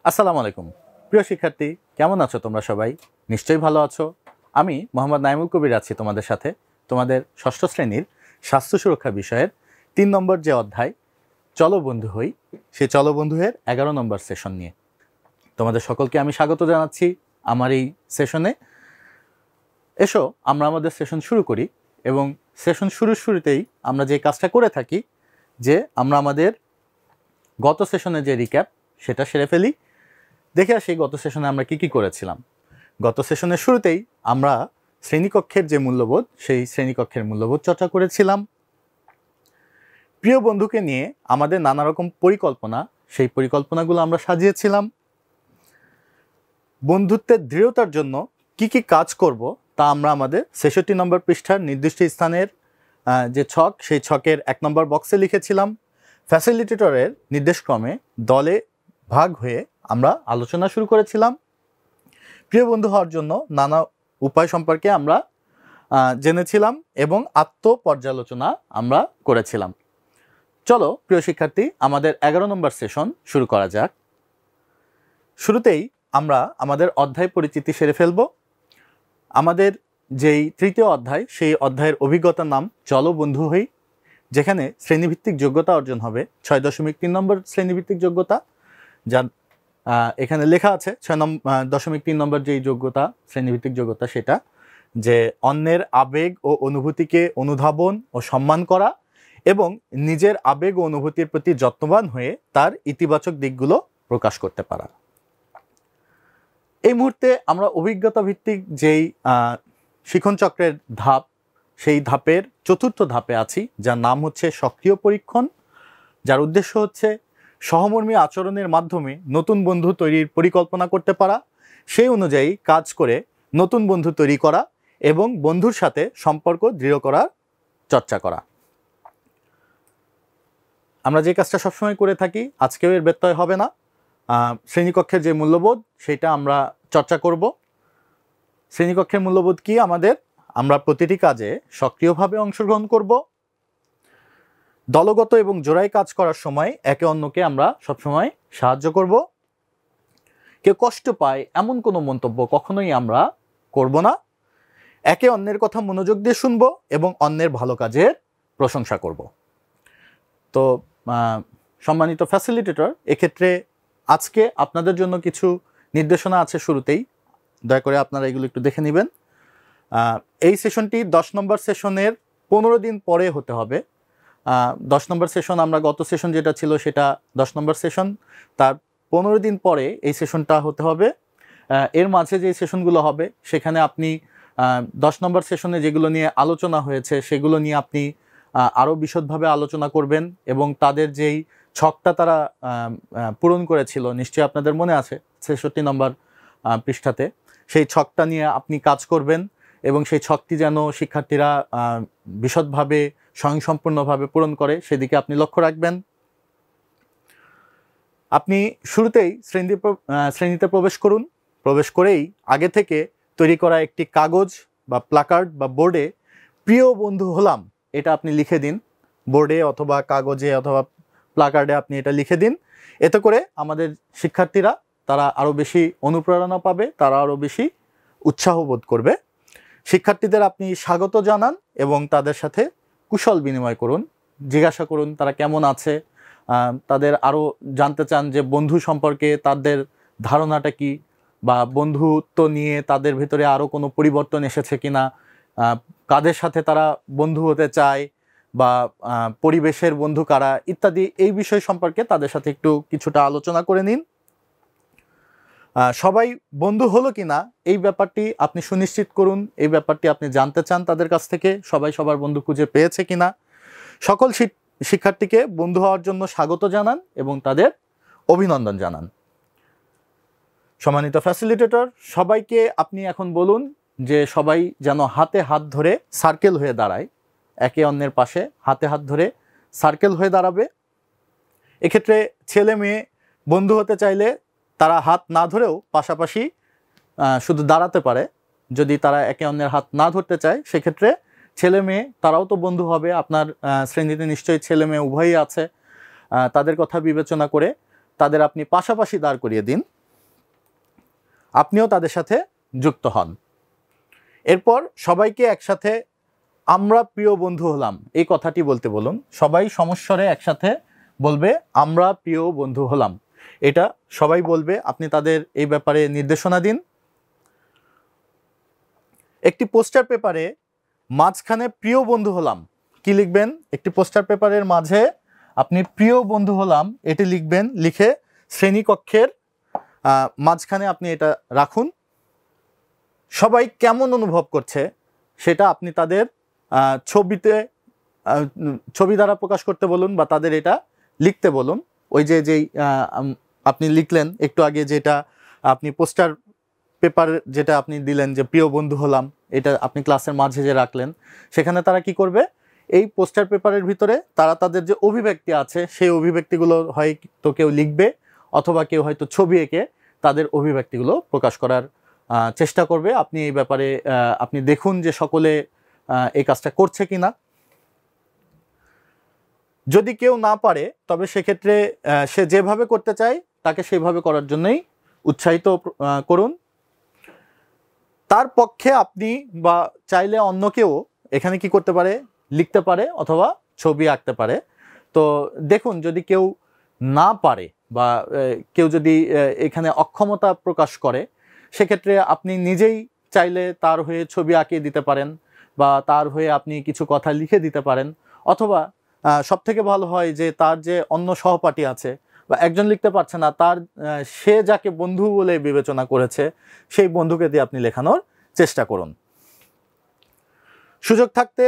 আসসালামু আলাইকুম প্রিয় শিক্ষার্থী, কেমন আছো তোমরা সবাই? নিশ্চয়ই ভালো আছো। আমি মোহাম্মদ নাইমুল কবির আছি তোমাদের সাথে তোমাদের ষষ্ঠ শ্রেণীর স্বাস্থ্য সুরক্ষা বিষয়ের 3 নম্বর যে অধ্যায় চলো বন্ধু হই, সেই চলো বন্ধুয়ের 11 নম্বর সেশন নিয়ে তোমাদের সকলকে আমি স্বাগত জানাচ্ছি আমার এই সেশনে। এসো আমরা আমাদের সেশন শুরু করি এবং সেশন শুরুতেই আমরা যে কাজটা করে থাকি যে আমরা আমাদের গত সেশনে যে রিক্যাপ সেটা সেরে ফেলি। দেখে আসি গত সেশনে আমরা কি করেছিলাম। গত সেশনের শুরুতেই আমরা শ্রেণীকক্ষের যে মূল্যবোধ সেই শ্রেণীকক্ষের মূল্যবোধ চর্চা করেছিলাম। প্রিয় বন্ধুকে নিয়ে আমাদের নানা রকম পরিকল্পনা, সেই পরিকল্পনাগুলো আমরা সাজিয়েছিলাম। বন্ধুত্বের দৃঢ়তার জন্য কি কাজ করব তা আমরা আমাদের 66 নম্বর পৃষ্ঠার নির্দিষ্ট স্থানের যে ছক সেই ছকের 1 নম্বর বক্সে লিখেছিলাম। ফ্যাসিলিটেটরের নির্দেশক্রমে দলে ভাগ হয়ে আমরা আলোচনা শুরু করেছিলাম। প্রিয় বন্ধু হওয়ার জন্য নানা উপায় সম্পর্কে আমরা জেনেছিলাম এবং আত্মপর্যালোচনা আমরা করেছিলাম। চলো প্রিয় শিক্ষার্থী, আমাদের 11 নম্বর সেশন শুরু করা যাক। শুরুতেই আমরা আমাদের অধ্যায় পরিচিতি সেরে ফেলব। আমাদের যেই তৃতীয় অধ্যায় সেই অধ্যায়ের অভিজ্ঞতার নাম চলো বন্ধু হই, যেখানে শ্রেণীভিত্তিক যোগ্যতা অর্জন হবে 6.3 নম্বর শ্রেণীভিত্তিক যোগ্যতা। যা এখানে লেখা আছে 6.3 নম্বর যেই যোগ্যতা শ্রেণীভিত্তিক যোগ্যতা সেটা যে অন্যের আবেগ ও অনুভূতিকে অনুধাবন ও সম্মান করা এবং নিজের আবেগ ও অনুভূতির প্রতি যত্নবান হয়ে তার ইতিবাচক দিকগুলো প্রকাশ করতে পারা। এই মুহূর্তে আমরা অভিজ্ঞতা ভিত্তিক যেই শিখন চক্রের ধাপ সেই ধাপের চতুর্থ ধাপে আছি, যার নাম হচ্ছে সক্রিয় পরীক্ষণ, যার উদ্দেশ্য হচ্ছে সহমর্মী আচরণের মাধ্যমে নতুন বন্ধু তৈরির পরিকল্পনা করতে পারা, সেই অনুযায়ী কাজ করে নতুন বন্ধু তৈরি করা এবং বন্ধুর সাথে সম্পর্ক দৃঢ় করার চর্চা করা। আমরা যে কাজটা সবসময় করে থাকি, আজকেও এর ব্যত্যয় হবে না। শ্রেণীকক্ষের যে মূল্যবোধ সেটা আমরা চর্চা করব। শ্রেণীকক্ষের মূল্যবোধ কি আমাদের? আমরা প্রতিটি কাজে সক্রিয়ভাবে অংশগ্রহণ করব। দলগত এবং জোড়ায় কাজ করার সময় একে অন্যকে আমরা সবসময় সাহায্য করব। কেউ কষ্ট পায় এমন কোনো মন্তব্য কখনোই আমরা করব না। একে অন্যের কথা মনোযোগ দিয়ে শুনব এবং অন্যের ভালো কাজের প্রশংসা করব। তো সম্মানিত ফ্যাসিলিটেটর, এক্ষেত্রে আজকে আপনাদের জন্য কিছু নির্দেশনা আছে শুরুতেই, দয়া করে আপনারা এগুলো একটু দেখে নেবেন। এই সেশনটি 10 নম্বর সেশনের 15 দিন পরে হতে হবে। 10 নম্বর সেশন আমরা গত সেশন যেটা ছিল সেটা 10 নম্বর সেশন, তার 15 দিন পরে এই সেশনটা হতে হবে। এর মাঝে যে সেশনগুলো হবে সেখানে আপনি 10 নম্বর সেশনে যেগুলো নিয়ে আলোচনা হয়েছে সেগুলো নিয়ে আপনি আরও বিশদভাবে আলোচনা করবেন এবং তাদের যেই ছকটা তারা পূরণ করেছিল নিশ্চয়ই আপনাদের মনে আছে 66 নম্বর পৃষ্ঠাতে, সেই ছকটা নিয়ে আপনি কাজ করবেন এবং সেই ছকটি যেন শিক্ষার্থীরা বিশদভাবে স্বয়ংসম্পূর্ণভাবে পূরণ করে সেদিকে আপনি লক্ষ্য রাখবেন। আপনি শুরুতেই শ্রেণীতে প্রবেশ করুন। প্রবেশ করেই আগে থেকে তৈরি করা একটি কাগজ বা প্ল্যাকার্ড বা বোর্ডে প্রিয় বন্ধু হলাম এটা আপনি লিখে দিন। বোর্ডে অথবা কাগজে অথবা প্ল্যাকার্ডে আপনি এটা লিখে দিন। এতে করে আমাদের শিক্ষার্থীরা তারা আরও বেশি অনুপ্রেরণা পাবে, তারা আরও বেশি উৎসাহ বোধ করবে। শিক্ষার্থীদের আপনি স্বাগত জানান এবং তাদের সাথে কুশল বিনিময় করুন, জিজ্ঞাসা করুন তারা কেমন আছে, তাদের আরও জানতে চান যে বন্ধু সম্পর্কে তাদের ধারণাটা কি, বা বন্ধুত্ব নিয়ে তাদের ভিতরে আরও কোনো পরিবর্তন এসেছে কিনা, কাদের সাথে তারা বন্ধু হতে চায় বা পরিবেশের বন্ধু কারা ইত্যাদি, এই বিষয় সম্পর্কে তাদের সাথে একটু কিছুটা আলোচনা করে নিন। সবাই বন্ধু হলো কিনা এই ব্যাপারটি আপনি সুনিশ্চিত করুন, এই ব্যাপারটি আপনি জানতে চান তাদের কাছ থেকে, সবাই সবার বন্ধু খুঁজে পেয়েছে কিনা। সকল শিক্ষার্থীকে বন্ধু হওয়ার জন্য স্বাগত জানান এবং তাদের অভিনন্দন জানান। সম্মানিত ফ্যাসিলিটেটর, সবাইকে আপনি এখন বলুন যে সবাই যেন হাতে হাত ধরে সার্কেল হয়ে দাঁড়ায়, একে অন্যের পাশে হাতে হাত ধরে সার্কেল হয়ে দাঁড়াবে। এক্ষেত্রে ছেলে মেয়ে বন্ধু হতে চাইলে তারা হাত না ধরেও পাশাপাশি শুধু দাঁড়াতে পারে। যদি তারা একে অন্যের হাত না ধরতে চায় সেক্ষেত্রে ছেলে মেয়ে তারাও তো বন্ধু হবে। আপনার শ্রেণীতে নিশ্চয়ই ছেলে মেয়ে উভয়ই আছে, তাদের কথা বিবেচনা করে তাদের আপনি পাশাপাশি দাঁড় করিয়ে দিন। আপনিও তাদের সাথে যুক্ত হন। এরপর সবাইকে একসাথে আমরা প্রিয় বন্ধু হলাম এই কথাটি বলতে বলুন। সবাই সমস্বরে একসাথে বলবে আমরা প্রিয় বন্ধু হলাম, এটা সবাই বলবে। আপনি তাদের এই ব্যাপারে নির্দেশনা দিন। একটি পোস্টার পেপারে মাঝখানে প্রিয় বন্ধু হলাম কি লিখবেন? একটি পোস্টার পেপারের মাঝে আপনি প্রিয় বন্ধু হলাম এটি লিখবেন। লিখে শ্রেণীকক্ষের মাঝখানে আপনি এটা রাখুন। সবাই কেমন অনুভব করছে সেটা আপনি তাদের ছবি দ্বারা প্রকাশ করতে বলুন বা তাদের এটা লিখতে বলুন। ওই যেই আপনি লিখলেন একটু আগে, যেটা আপনি পোস্টার পেপার যেটা আপনি দিলেন যে প্রিয় বন্ধু হলাম, এটা আপনি ক্লাসের মাঝে যে রাখলেন, সেখানে তারা কি করবে? এই পোস্টার পেপারের ভিতরে তারা তাদের যে অভিব্যক্তি আছে সেই অভিব্যক্তিগুলো হয়তো কেউ লিখবে, অথবা কেউ হয়তো ছবি এঁকে তাদের অভিব্যক্তিগুলো প্রকাশ করার চেষ্টা করবে। আপনি এই ব্যাপারে আপনি দেখুন যে সকলে এই কাজটা করছে কিনা। যদি কেউ না পারে তবে সেক্ষেত্রে সে যেভাবে করতে চায় তাকে সেভাবে করার জন্যই উৎসাহিত করুন। তার পক্ষে আপনি বা চাইলে অন্য কেউ এখানে কি করতে পারে? লিখতে পারে অথবা ছবি আঁকতে পারে। তো দেখুন, যদি কেউ না পারে বা কেউ যদি এখানে অক্ষমতা প্রকাশ করে, সেক্ষেত্রে আপনি নিজেই চাইলে তার হয়ে ছবি আঁকিয়ে দিতে পারেন বা তার হয়ে আপনি কিছু কথা লিখে দিতে পারেন। অথবা সবথেকে ভালো হয় যে তার যে অন্য সহপাঠী আছে বা একজন লিখতে পারছে না, তার সে যাকে বন্ধু বলে বিবেচনা করেছে সেই বন্ধুকে দিয়ে আপনি লেখানোর চেষ্টা করুন। সুযোগ থাকতে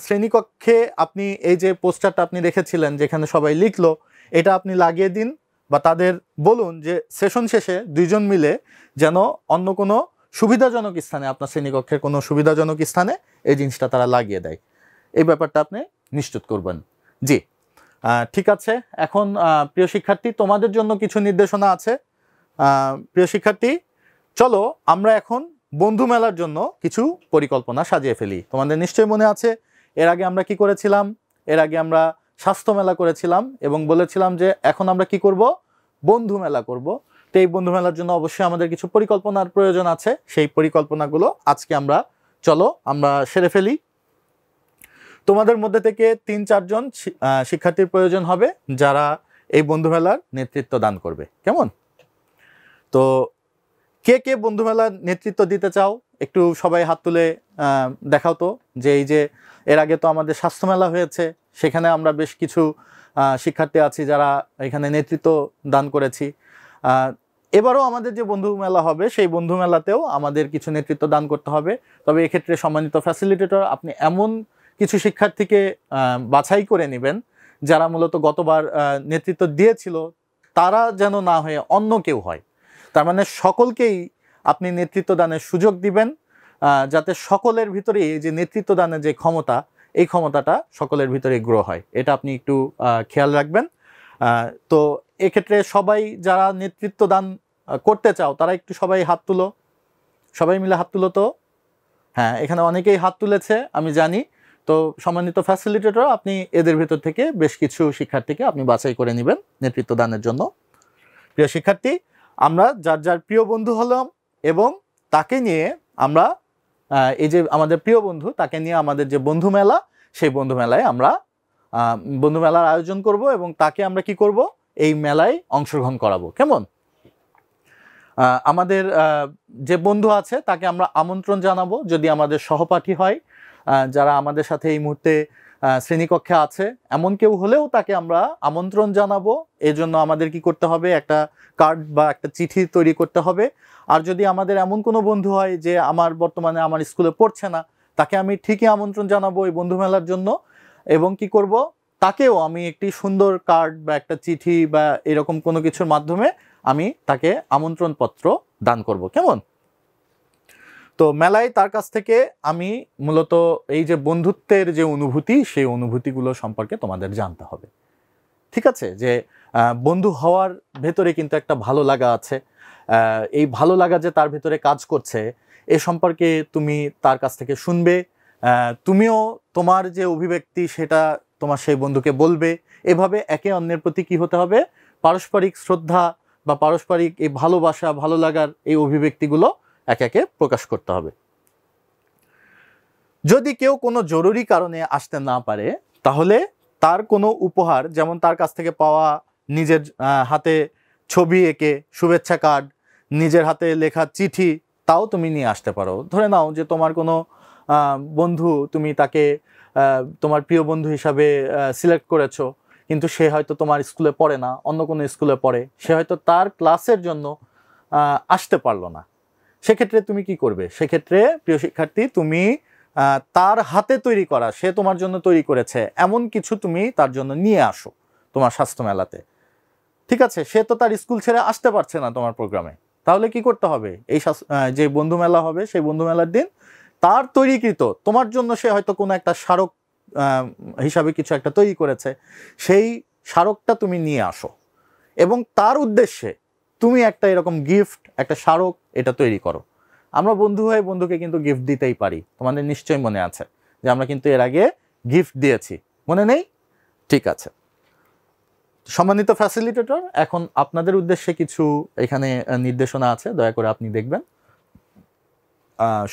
শ্রেণীকক্ষে আপনি এই যে পোস্টারটা আপনি রেখেছিলেন যেখানে সবাই লিখলো, এটা আপনি লাগিয়ে দিন বা তাদের বলুন যে সেশন শেষে দুইজন মিলে যেন অন্য কোনো সুবিধাজনক স্থানে, আপনার শ্রেণীকক্ষের কোনো সুবিধাজনক স্থানে এই জিনিসটা তারা লাগিয়ে দেয়। এই ব্যাপারটা আপনি নিশ্চিত করবেন। জি, ঠিক আছে। এখন প্রিয় শিক্ষার্থী, তোমাদের জন্য কিছু নির্দেশনা আছে। প্রিয় শিক্ষার্থী, চলো আমরা এখন বন্ধু মেলার জন্য কিছু পরিকল্পনা সাজিয়ে ফেলি। তোমাদের নিশ্চয়ই মনে আছে এর আগে আমরা কি করেছিলাম? এর আগে আমরা স্বাস্থ্য মেলা করেছিলাম এবং বলেছিলাম যে এখন আমরা কি করব? বন্ধু মেলা করব। তো এই বন্ধু মেলার জন্য অবশ্যই আমাদের কিছু পরিকল্পনার প্রয়োজন আছে। সেই পরিকল্পনাগুলো আজকে আমরা সেরে ফেলি। তোমাদের মধ্যে থেকে ৩-৪ জন শিক্ষার্থীর প্রয়োজন হবে যারা এই বন্ধু মেলার নেতৃত্ব দান করবে। কেমন? তো কে কে বন্ধু মেলার নেতৃত্ব দিতে চাও? একটু সবাই হাত তুলে দেখাও তো। যে এই যে এর আগে তো আমাদের স্বাস্থ্য মেলা হয়েছে, সেখানে আমরা বেশ কিছু শিক্ষার্থী আছি যারা এখানে নেতৃত্ব দান করেছি। এবারও আমাদের যে বন্ধু মেলা হবে সেই বন্ধু মেলাতেও আমাদের কিছু নেতৃত্ব দান করতে হবে। তবে এক্ষেত্রে সম্মানিত ফ্যাসিলিটেটর, আপনি এমন কিছু শিক্ষার্থীকে বাছাই করে নেবেন যারা মূলত গতবার নেতৃত্ব দিয়েছিল, তারা যেন না হয়ে অন্য কেউ হয়। তার মানে সকলকেই আপনি নেতৃত্ব দানের সুযোগ দিবেন, যাতে সকলের ভিতরে এই যে নেতৃত্ব দানের যে ক্ষমতা, এই ক্ষমতাটা সকলের ভিতরে গ্রো হয়। এটা আপনি একটু খেয়াল রাখবেন। তো এক্ষেত্রে সবাই যারা নেতৃত্ব দান করতে চাও তারা একটু সবাই হাত তুলো, সবাই মিলে হাত তুলো তো। হ্যাঁ, এখানে অনেকেই হাত তুলেছে আমি জানি। তো সম্মানিত ফ্যাসিলিটেটর, আপনি এদের ভিতর থেকে বেশ কিছু শিক্ষার্থীকে আপনি বাছাই করে নেবেন নেতৃত্ব দানের জন্য। প্রিয় শিক্ষার্থী, আমরা যার যার প্রিয় বন্ধু হলাম এবং তাকে নিয়ে আমরা এই যে আমাদের প্রিয় বন্ধু, তাকে নিয়ে আমাদের যে বন্ধু মেলা, সেই বন্ধু মেলায় আমরা বন্ধু মেলার আয়োজন করব এবং তাকে আমরা কি করব? এই মেলায় অংশগ্রহণ করাবো। কেমন? আমাদের যে বন্ধু আছে তাকে আমরা আমন্ত্রণ জানাবো, যদি আমাদের সহপাঠী হয়, যারা আমাদের সাথে এই মুহূর্তে শ্রেণীকক্ষে আছে, এমন কেউ হলেও তাকে আমরা আমন্ত্রণ জানাবো। এজন্য আমাদের কি করতে হবে? একটা কার্ড বা একটা চিঠি তৈরি করতে হবে। আর যদি আমাদের এমন কোনো বন্ধু হয় যে বর্তমানে আমার স্কুলে পড়ছে না, তাকে আমি ঠিকই আমন্ত্রণ জানাবো এই বন্ধু মেলার জন্য। এবং কি করব? তাকেও আমি একটি সুন্দর কার্ড বা একটা চিঠি বা এরকম কোনো কিছুর মাধ্যমে আমি তাকে আমন্ত্রণ পত্র দান করব। কেমন? তো মেলায় তার কাছ থেকে আমি মূলত এই যে বন্ধুত্বের যে অনুভূতি, সেই অনুভূতিগুলো সম্পর্কে তোমাদের জানতে হবে। ঠিক আছে? যে বন্ধু হওয়ার ভেতরে কিন্তু একটা ভালো লাগা আছে। এই ভালো লাগা যে তার ভেতরে কাজ করছে, এ সম্পর্কে তুমি তার কাছ থেকে শুনবে। তুমিও তোমার যে অভিব্যক্তি সেটা তোমার সেই বন্ধুকে বলবে। এভাবে একে অন্যের প্রতি কি হতে হবে? পারস্পরিক শ্রদ্ধা বা পারস্পরিক এই ভালোবাসা ভালো লাগার এই অভিব্যক্তিগুলো একে একে প্রকাশ করতে হবে। যদি কেউ কোনো জরুরি কারণে আসতে না পারে তাহলে তার কোনো উপহার, যেমন তার কাছ থেকে পাওয়া নিজের হাতে ছবি এঁকে শুভেচ্ছা কার্ড, নিজের হাতে লেখা চিঠি, তাও তুমি নিয়ে আসতে পারো। ধরে নাও যে তোমার কোনো বন্ধু, তুমি তাকে তোমার প্রিয় বন্ধু হিসাবে সিলেক্ট করেছো, কিন্তু সে হয়তো তোমার স্কুলে পড়ে না, অন্য কোনো স্কুলে পড়ে, সে হয়তো তার ক্লাসের জন্য আসতে পারলো না। সেক্ষেত্রে তুমি কি করবে? সেক্ষেত্রে প্রিয় শিক্ষার্থী, তুমি তার হাতে তৈরি করা, সে তোমার জন্য তৈরি করেছে এমন কিছু তুমি তার জন্য নিয়ে আসো তোমার স্বাস্থ্য মেলাতে। ঠিক আছে, সে তো তার স্কুল ছেড়ে আসতে পারছে না তোমার প্রোগ্রামে, তাহলে কি করতে হবে? এই যে বন্ধু মেলা হবে সেই বন্ধু মেলার দিন তার তৈরিকৃত, তোমার জন্য সে হয়তো কোনো একটা স্মারক হিসাবে কিছু একটা তৈরি করেছে, সেই স্মারকটা তুমি নিয়ে আসো এবং তার উদ্দেশ্যে তুমি একটা এরকম গিফট, একটা স্মারক এটা তৈরি করো। আমরা বন্ধু হয়ে বন্ধুকে কিন্তু গিফট দিতেই পারি, তোমাদের নিশ্চয়ই মনে আছে যে আমরা কিন্তু এর আগে গিফট দিয়েছি, মনে নেই? ঠিক আছে। সম্মানিত ফ্যাসিলিটেটর, এখন আপনাদের উদ্দেশ্যে কিছু এখানে নির্দেশনা আছে, দয়া করে আপনি দেখবেন।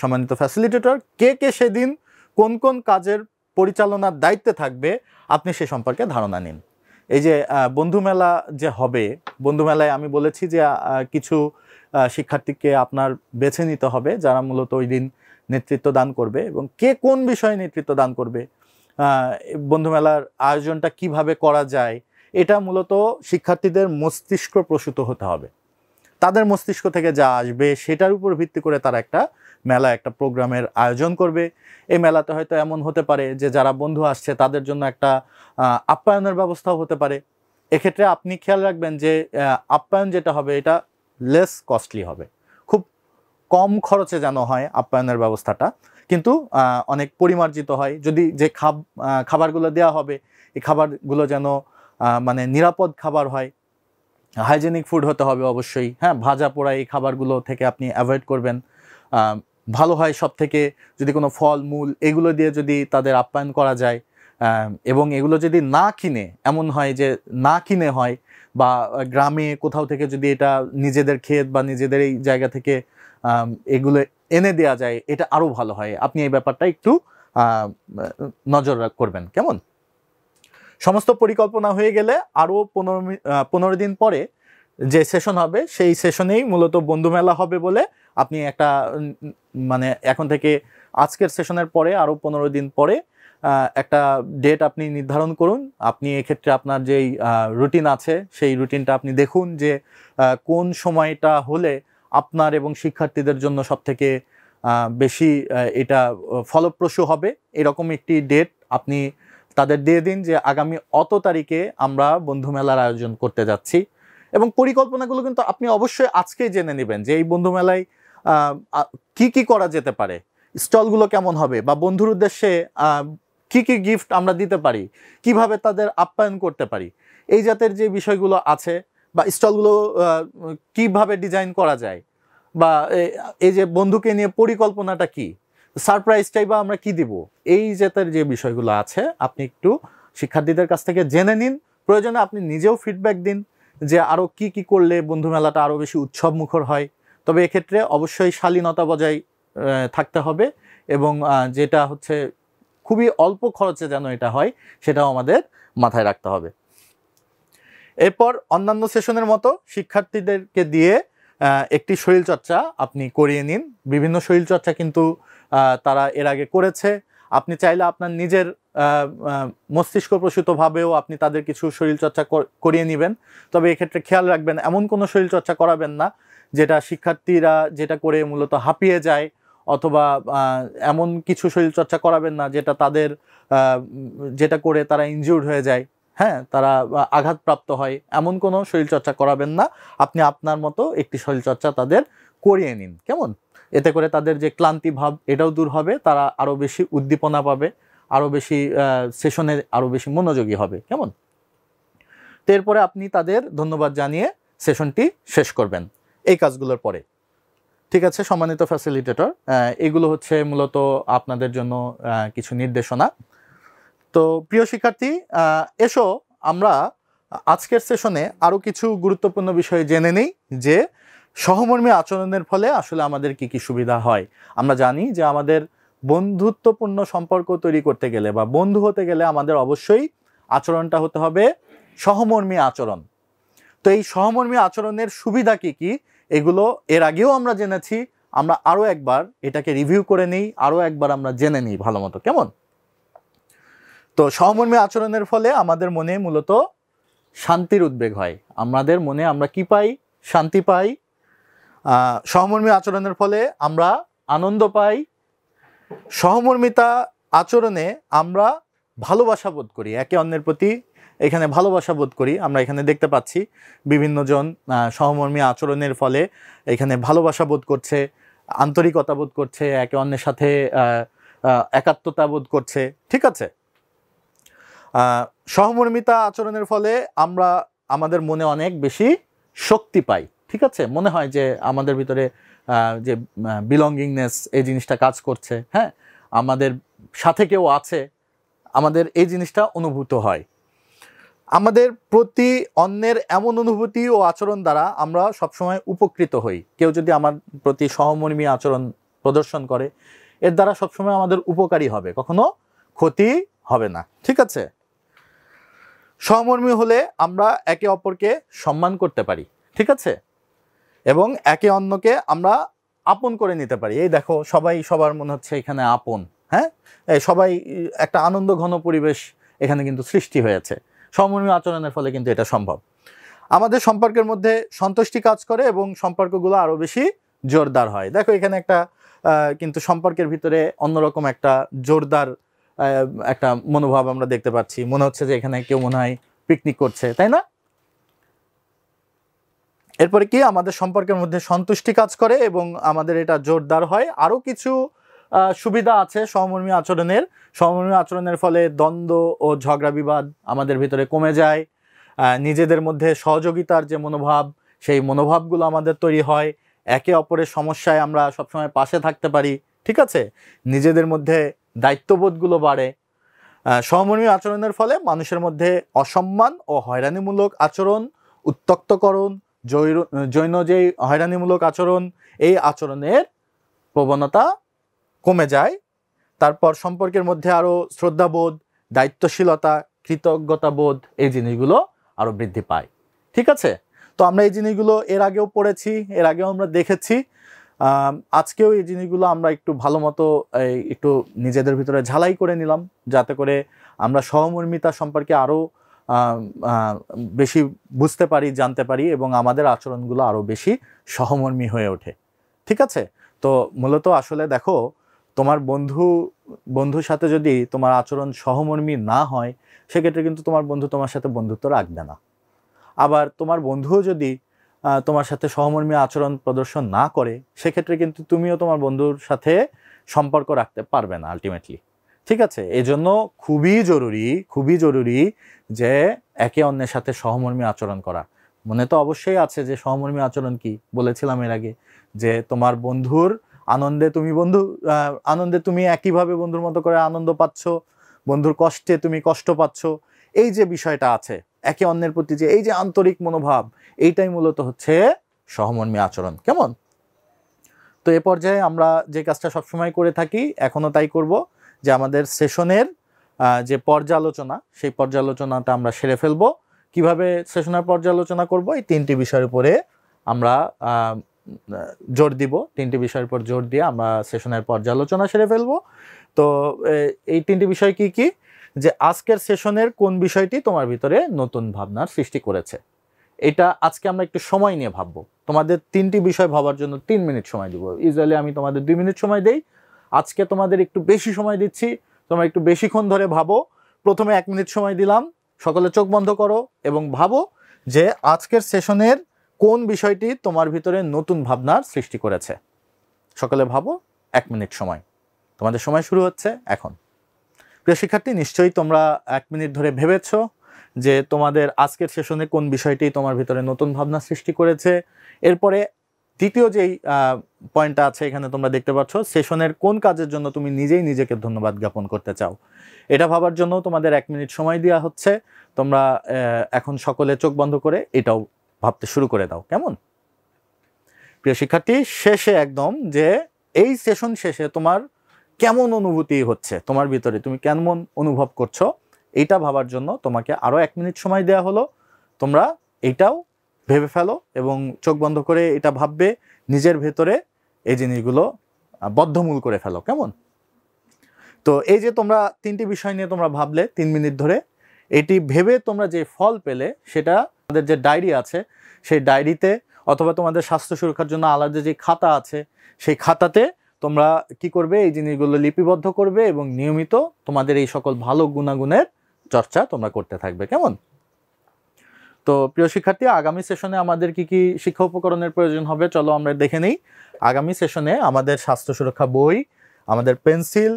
সম্মানিত ফ্যাসিলিটেটর, কে কে সেদিন কোন কোন কাজের পরিচালনার দায়িত্বে থাকবে আপনি সে সম্পর্কে ধারণা নিন। এই যে বন্ধু মেলা যে হবে, বন্ধু মেলায় আমি বলেছি যে কিছু শিক্ষার্থীকে আপনার বেছে নিতে হবে যারা মূলত ওই দিন নেতৃত্ব দান করবে, এবং কে কোন বিষয়ে নেতৃত্ব দান করবে, বন্ধু মেলার আয়োজনটা কিভাবে করা যায়, এটা মূলত শিক্ষার্থীদের মস্তিষ্ক প্রসূত হতে হবে। তাদের মস্তিষ্ক থেকে যা আসবে সেটার উপর ভিত্তি করে তারা একটা মেলা, একটা প্রোগ্রামের আয়োজন করবে। এই মেলাতে হয়তো এমন হতে পারে যে যারা বন্ধু আসছে তাদের জন্য একটা আপ্যায়নের ব্যবস্থাও হতে পারে। এক্ষেত্রে আপনি খেয়াল রাখবেন যে আপ্যায়ন যেটা হবে এটা লেস কস্টলি হবে, খুব কম খরচে যেন হয় আপ্যায়নের ব্যবস্থাটা, কিন্তু অনেক পরিমার্জিত হয়। যদি যে খাবারগুলো দেওয়া হবে এই খাবারগুলো যেন মানে নিরাপদ খাবার হয়, হাইজেনিক ফুড হতে হবে অবশ্যই। হ্যাঁ, ভাজা পোড়া এই খাবারগুলো থেকে আপনি অ্যাভয়েড করবেন। ভালো হয় সব থেকে যদি কোনো ফল মূল এগুলো দিয়ে যদি তাদের আপ্যায়ন করা যায়, এবং এগুলো যদি না কিনে, এমন হয় যে না কিনে হয়, বা গ্রামে কোথাও থেকে যদি এটা নিজেদের ক্ষেত বা নিজেদের এই জায়গা থেকে এগুলো এনে দেওয়া যায়, এটা আরও ভালো হয়। আপনি এই ব্যাপারটা একটু নজর করবেন, কেমন? সমস্ত পরিকল্পনা হয়ে গেলে আরও 15 দিন পরে যে সেশন হবে সেই সেশনেই মূলত বন্ধু মেলা হবে বলে আপনি একটা মানে এখন থেকে আজকের সেশনের পরে আরও 15 দিন পরে একটা ডেট আপনি নির্ধারণ করুন। আপনি এক্ষেত্রে আপনার যেই রুটিন আছে সেই রুটিনটা আপনি দেখুন যে কোন সময়টা হলে আপনার এবং শিক্ষার্থীদের জন্য সবথেকে বেশি এটা ফলপ্রসূ হবে। এরকম একটি ডেট আপনি তাদের দিয়ে দিন যে আগামী অত তারিখে আমরা বন্ধু মেলার আয়োজন করতে যাচ্ছি, এবং পরিকল্পনাগুলো কিন্তু আপনি অবশ্যই আজকেই জেনে নেবেন যে এই বন্ধু মেলায় কি কি করা যেতে পারে, স্টলগুলো কেমন হবে, বা বন্ধুর উদ্দেশ্যে কি কি গিফট আমরা দিতে পারি, কিভাবে তাদের আপ্যায়ন করতে পারি, এই জাতের যে বিষয়গুলো আছে, বা স্টলগুলো কিভাবে ডিজাইন করা যায়, বা এই যে বন্ধুকে নিয়ে পরিকল্পনাটা কি, সারপ্রাইজটাই বা আমরা কি দিব, এই জাতের যে বিষয়গুলো আছে আপনি একটু শিক্ষার্থীদের কাছ থেকে জেনে নিন। প্রয়োজনে আপনি নিজেও ফিডব্যাক দিন যে আরও কি কি করলে বন্ধু মেলাটা আরও বেশি উৎসব মুখর হয়। তবে এক্ষেত্রে অবশ্যই শালীনতা বজায় থাকতে হবে, এবং যেটা হচ্ছে খুবই অল্প খরচে যেন এটা হয় সেটাও আমাদের মাথায় রাখতে হবে। এরপর অন্যান্য সেশনের মতো শিক্ষার্থীদেরকে দিয়ে একটি শরীরচর্চা আপনি করিয়ে নিন। বিভিন্ন শরীরচর্চা কিন্তু তারা এর আগে করেছে। আপনি চাইলে আপনার নিজের মস্তিষ্ক প্রসূতভাবেও আপনি তাদের কিছু শরীরচর্চা করিয়ে নেবেন। তবে এক্ষেত্রে খেয়াল রাখবেন এমন কোনো শরীরচর্চা করাবেন না যেটা শিক্ষার্থীরা যেটা করে মূলত হাঁপিয়ে যায়, অথবা এমন কিছু শরীরচর্চা করাবেন না যেটা তাদের যেটা করে তারা ইনজিউর্ড হয়ে যায়, হ্যাঁ, তারা আঘাতপ্রাপ্ত হয়, এমন কোনো শরীরচর্চা করাবেন না। আপনি আপনার মতো একটি শরীরচর্চা তাদের করিয়ে নিন, কেমন? এতে করে তাদের যে ক্লান্তি ভাব এটাও দূর হবে, তারা আরও বেশি উদ্দীপনা পাবে, আরও বেশি সেশনে আরও বেশি মনোযোগী হবে, কেমন? তো এরপরে আপনি তাদের ধন্যবাদ জানিয়ে সেশনটি শেষ করবেন এই কাজগুলোর পরে। ঠিক আছে সম্মানিত ফ্যাসিলিটেটর, এগুলো হচ্ছে মূলত আপনাদের জন্য কিছু নির্দেশনা। তো প্রিয় শিক্ষার্থী, এসো আমরা আজকের সেশনে আরও কিছু গুরুত্বপূর্ণ বিষয় জেনে নেই যে সহমর্মী আচরণের ফলে আসলে আমাদের কি কি সুবিধা হয়। আমরা জানি যে আমাদের বন্ধুত্বপূর্ণ সম্পর্ক তৈরি করতে গেলে বা বন্ধু হতে গেলে আমাদের অবশ্যই আচরণটা হতে হবে সহমর্মী আচরণ। তো এই সহমর্মী আচরণের সুবিধা কি কি এগুলো এর আগেও আমরা জেনেছি, আমরা আরও একবার এটাকে রিভিউ করে নিই, আরও একবার আমরা জেনে নিই ভালো মতো, কেমন? তো সহমর্মী আচরণের ফলে আমাদের মনে মূলত শান্তির উদ্বেগ হয়। আমাদের মনে আমরা কি পাই? শান্তি পাই। সহমর্মী আচরণের ফলে আমরা আনন্দ পাই। সহমর্মিতা আচরণে আমরা ভালোবাসা বোধ করি, একে অন্যের প্রতি এখানে ভালোবাসা বোধ করি। আমরা এখানে দেখতে পাচ্ছি বিভিন্নজন সহমর্মী আচরণের ফলে এখানে ভালোবাসা বোধ করছে, আন্তরিকতা বোধ করছে, একে অন্যের সাথে একাত্মতা বোধ করছে। ঠিক আছে, সহমর্মিতা আচরণের ফলে আমরা আমাদের মনে অনেক বেশি শক্তি পাই। ঠিক আছে, মনে হয় যে আমাদের ভিতরে যে বিলঙ্গিংনেস এই জিনিসটা কাজ করছে, হ্যাঁ, আমাদের সাথে কেউ আছে, আমাদের এই জিনিসটা অনুভূত হয়। আমাদের প্রতি অন্যের এমন অনুভূতি ও আচরণ দ্বারা আমরা সবসময় উপকৃত হই। কেউ যদি আমার প্রতি সহমর্মী আচরণ প্রদর্শন করে, এর দ্বারা সবসময় আমাদের উপকারী হবে, কখনো ক্ষতি হবে না। ঠিক আছে, সহমর্মী হলে আমরা একে অপরকে সম্মান করতে পারি। ঠিক আছে, এবং একে অন্যকে আমরা আপন করে নিতে পারি। এই দেখো, সবাই সবার মনে হচ্ছে এখানে আপন, হ্যাঁ, সবাই একটা আনন্দ ঘন পরিবেশ এখানে কিন্তু সৃষ্টি হয়েছে। সহমর্মী আচরণের ফলে কিন্তু এটা সম্ভব। আমাদের সম্পর্কের মধ্যে সন্তুষ্টি কাজ করে এবং সম্পর্কগুলো আরও বেশি জোরদার হয়। দেখো এখানে একটা কিন্তু সম্পর্কের ভিতরে অন্যরকম একটা জোরদার একটা মনোভাব আমরা দেখতে পাচ্ছি। মনে হচ্ছে যে এখানে কেউ মনে হয় পিকনিক করছে, তাই না? এরপরে কি আমাদের সম্পর্কের মধ্যে সন্তুষ্টি কাজ করে এবং আমাদের এটা জোরদার হয়। আরও কিছু সুবিধা আছে সহমর্মী আচরণের। সহমর্মী আচরণের ফলে দ্বন্দ্ব ও ঝগড়া বিবাদ আমাদের ভিতরে কমে যায়। নিজেদের মধ্যে সহযোগিতার যে মনোভাব, সেই মনোভাবগুলো আমাদের তৈরি হয়। একে অপরের সমস্যায় আমরা সবসময় পাশে থাকতে পারি। ঠিক আছে, নিজেদের মধ্যে দায়িত্ববোধগুলো বাড়ে। সহমর্মী আচরণের ফলে মানুষের মধ্যে অসম্মান ও হয়রানিমূলক আচরণ, উত্ত্যক্তকরণ, জৈন যেই হয়রানিমূলক আচরণ, এই আচরণের প্রবণতা কমে যায়। তারপর সম্পর্কের মধ্যে আরও শ্রদ্ধাবোধ, দায়িত্বশীলতা, কৃতজ্ঞতাবোধ এই জিনিসগুলো আরও বৃদ্ধি পায়। ঠিক আছে, তো আমরা এই জিনিসগুলো এর আগেও পড়েছি, এর আগেও আমরা দেখেছি। আজকেও এই জিনিসগুলো আমরা একটু ভালো মতো একটু নিজেদের ভিতরে ঝালাই করে নিলাম, যাতে করে আমরা সহমর্মিতা সম্পর্কে আরও বেশি বুঝতে পারি, জানতে পারি এবং আমাদের আচরণগুলো আরও বেশি সহমর্মী হয়ে ওঠে। ঠিক আছে, তো মূলত আসলে দেখো, তোমার বন্ধুর সাথে যদি তোমার আচরণ সহমর্মী না হয়, সেক্ষেত্রে কিন্তু তোমার বন্ধু তোমার সাথে বন্ধুত্ব রাখবে না। আবার তোমার বন্ধুও যদি তোমার সাথে সহমর্মী আচরণ প্রদর্শন না করে, সেক্ষেত্রে কিন্তু তুমিও তোমার বন্ধুর সাথে সম্পর্ক রাখতে পারবে না আলটিমেটলি। ঠিক আছে, এজন্য খুবই জরুরি যে একে অন্যের সাথে সহমর্মী আচরণ করা। মনে তো অবশ্যই আছে যে সহমর্মী আচরণ কি বলেছিলাম এর আগে, যে তোমার বন্ধুর আনন্দে তুমি একইভাবে বন্ধুর মতো করে আনন্দ পাচ্ছ, বন্ধুর কষ্টে তুমি কষ্ট পাচ্ছ। এই যে বিষয়টা আছে একে অন্যের প্রতি যে এই যে আন্তরিক মনোভাব, এইটাই মূলত হচ্ছে সহমর্মী আচরণ। কেমন? তো এ পর্যায়ে আমরা যে কাজটা সবসময় করে থাকি, এখনো তাই করব, যে আমাদের সেশনের যে পর্যালোচনা, সেই পর্যালোচনাটা আমরা সেরে ফেলবো। কিভাবে সেশনের পর্যালোচনা করব? এই তিনটি বিষয়ের উপরে আমরা জোর দিব। তিনটি বিষয়ের উপর জোর দিয়ে আমরা সেশনের পর্যালোচনা সেরে ফেলবো। তো এই তিনটি বিষয় কি কি? যে আজকের সেশনের কোন বিষয়টি তোমার ভিতরে নতুন ভাবনার সৃষ্টি করেছে, এটা আজকে আমরা একটু সময় নিয়ে ভাববো। তোমাদের তিনটি বিষয় ভাবার জন্য 3 মিনিট সময় দিব। ইউজুয়ালি আমি তোমাদের 2 মিনিট সময় দেই, আজকে তোমাদের একটু বেশি সময় দিচ্ছি। তোমরা একটু বেশিক্ষণ ধরে ভাবো। প্রথমে 1 মিনিট সময় দিলাম, সকলে চোখ বন্ধ করো এবং ভাবো যে আজকের সেশনের কোন বিষয়টি তোমার ভিতরে নতুন ভাবনার সৃষ্টি করেছে। সকলে ভাবো, 1 মিনিট সময়, তোমাদের সময় শুরু হচ্ছে এখন। প্রিয় শিক্ষার্থী, নিশ্চয়ই তোমরা 1 মিনিট ধরে ভেবেছো যে তোমাদের আজকের সেশনে কোন বিষয়টি তোমার ভিতরে নতুন ভাবনা সৃষ্টি করেছে। এরপরে দ্বিতীয় যেই পয়েন্টটা আছে এখানে তোমরা দেখতে পাচ্ছ, সেশনের কোন কাজের জন্য তুমি নিজেই নিজেকে ধন্যবাদ জ্ঞাপন করতে চাও, এটা ভাবার জন্য তোমাদের 1 মিনিট সময় দেওয়া হচ্ছে। তোমরা এখন সকলে চোখ বন্ধ করে এটাও ভাবতে শুরু করে দাও, কেমন? প্রিয় শিক্ষার্থী, শেষে একদম যে এই সেশন শেষে তোমার কেমন অনুভূতি হচ্ছে, তোমার ভিতরে তুমি কেমন অনুভব করছো, এইটা ভাবার জন্য তোমাকে আরও 1 মিনিট সময় দেওয়া হলো। তোমরা এইটাও ভেবে ফেলো এবং চোখ বন্ধ করে এটা ভাববে, নিজের ভেতরে এই জিনিসগুলো বদ্ধমূল করে ফেলো, কেমন? তো এই যে তোমরা 3টি বিষয় নিয়ে তোমরা ভাবলে 3 মিনিট ধরে, এটি ভেবে তোমরা যে ফল পেলে সেটা আমাদের যে ডায়েরি আছে সেই ডায়েরিতে অথবা তোমাদের স্বাস্থ্য সুরক্ষার জন্য আলাদা যে খাতা আছে সেই খাতাতে তোমরা কি করবে, এই জিনিসগুলো লিপিবদ্ধ করবে এবং নিয়মিত তোমাদের এই সকল ভালো গুণাগুণের চর্চা তোমরা করতে থাকবে, কেমন? তো প্রিয় শিক্ষার্থী, আগামী সেশনে আমাদের কি কি শিক্ষা উপকরণের প্রয়োজন হবে চলো আমরা দেখে নিই। আগামী সেশনে আমাদের স্বাস্থ্য সুরক্ষা বই, আমাদের পেন্সিল,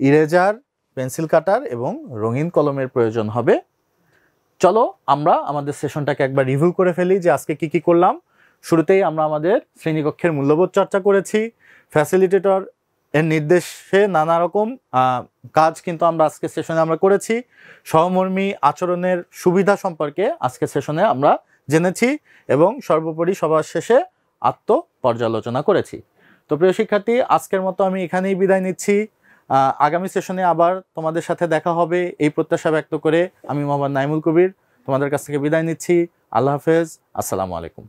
ইরেজার, পেন্সিল কাটার এবং রঙিন কলমের প্রয়োজন হবে। চলো আমরা আমাদের সেশনটাকে একবার রিভিউ করে ফেলি যে আজকে কি কি করলাম। শুরুতেই আমরা আমাদের শ্রেণীকক্ষের মূল্যবোধ চর্চা করেছি। ফ্যাসিলিটেটর এর নির্দেশে নানা রকম কাজ কিন্তু আমরা আজকে সেশনে আমরা করেছি। সহমর্মী আচরণের সুবিধা সম্পর্কে আজকে সেশনে আমরা জেনেছি এবং সর্বোপরি সবার শেষে আত্মপর্যালোচনা করেছি। তো প্রিয় শিক্ষার্থী, আজকের মতো আমি এখানেই বিদায় নিচ্ছি। আগামী সেশনে আবার তোমাদের সাথে দেখা হবে এই প্রত্যাশা ব্যক্ত করে আমি মোহাম্মদ নাইমুল কবির তোমাদের কাছ থেকে বিদায় নিচ্ছি। আল্লাহ হাফেজ, আসসালামু আলাইকুম।